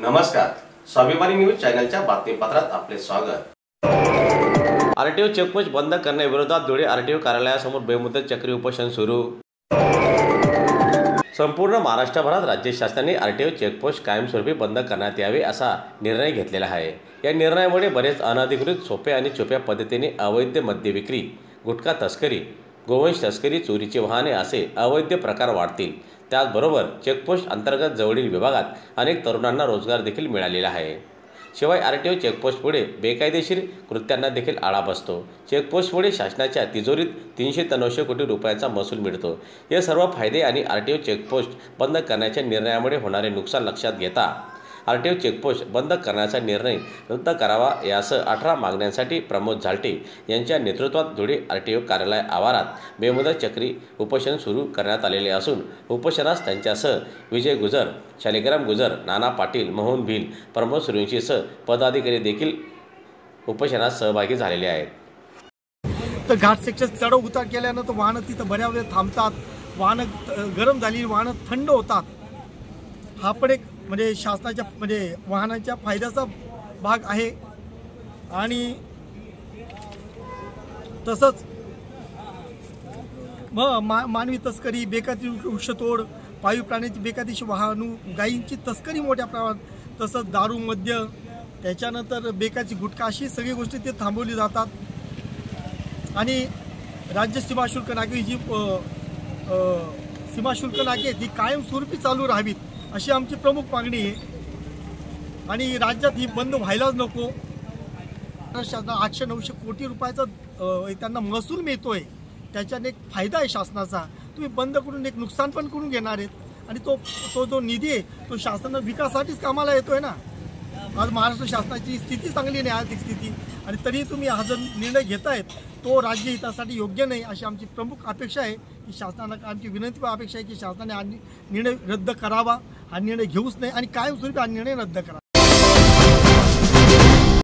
नमस्कार, स्वाभिमानी न्यूज चॅनलच्या बातमीपत्रात आपले स्वागत। आरटीओ चेकपोस्ट बंद करण्याविरोधात धुळे आरटीओ कार्यालयासमोर बेमुदत चक्री उपोषण सुरू। संपूर्ण महाराष्ट्रभरात राज्य शासनाने आरटीओ चेकपोस्ट कायमस्वरूपी बंद करण्यात यावे असा निर्णय घेतलेला आहे। या निर्णयामुळे बरेच अनधिकृत सोप्या आणि छुप्या पद्धतीने अवैध मद्य विक्री, गुटखा तस्करी, गोवंश तस्करी, चोरीची वाहने असे अवैध प्रकार वाढतील। त्याचबरोबर चेकपोस्ट अंतर्गत जवळील विभागात अनेक तरुणांना रोजगार देखील मिळालेला आहे। शिवाय आरटीओ चेकपोस्टमुळे बेकायदेशीर कृत्यांना देखील आळा बसतो। चेकपोस्टमुळे शासनाच्या तिजोरीत 300 ते 900 कोटी रुपयांचा महसूल मिळतो। हे सर्व फायदे आणि आरटीओ चेकपोस्ट बंद करण्याच्या निर्णयामुळे होणारे नुकसान लक्षात घेता आरटीओ चेकपोस्ट बंद करण्याचा निर्णय रद्द करावा यासह 18 मागण्यांसाठी प्रमोद झालटे यांच्या नेतृत्वात धुळे आरटीओ कार्यालय आवारात बेमुदत चक्री उपोषण सुरू करण्यात आलेले असून उपोषणास त्यांच्यासह विजय गुजर, शालिग्राम गुजर, नाना पाटील, मोहन भिल, प्रमोद सूर्यवंशीसह पदाधिकारी देखील उपोषणात सहभागी झालेले आहेत। तर घाट सेक्शन चढ उतार केल्यानं तर वाहनं तिथं बऱ्याच वेळ थांबतात, वाहनं गरम झाली, वाहनं थंड होतात। हा पण एक म्हणजे शासनाच्या म्हणजे वाहनांच्या फायद्याचा भाग आहे। आणि तसंच मानवी तस्करी, बेकायदेशीर वृक्षतोड, पाळीव प्राण्यांची बेकायदेशीर वाहतूक, गायींची तस्करी मोठ्या प्रमाणात, तसंच दारू, मद्य, त्याच्यानंतर बेकायदेशीर गुटखा अशी सगळी गोष्टी ते थांबवली जातात। आणि राज्य सीमाशुल्क नाके जी सीमाशुल्क नाके ती कायमस्वरूपी चालू राहावीत अशी आमची प्रमुख मागणी आहे। आणि राज्यात ही बंद व्हायलाच नको। शासना 800-900 कोटी रुपयाचा त्यांना महसूल मिळतोय, त्याच्याने एक फायदा आहे शासनाचा। तुम्ही बंद करून एक नुकसान पण करून घेणार आहेत आणि तो जो निधी आहे तो शासनाच्या विकासासाठीच कामाला येतोय ना। आज महाराष्ट्र शासनाची स्थिती चांगली नाही, आर्थिक स्थिती, आणि तरी तुम्ही हा जो निर्णय घेतायत तो राज्य हितासाठी योग्य नाही अशी आमची प्रमुख अपेक्षा आहे की शासनाला, आमची विनंती अपेक्षा आहे की शासनाने हा निर्णय रद्द करावा, हा निर्णय घेऊच नाही आणि कायमस्वरूपी हा निर्णय रद्द करावा।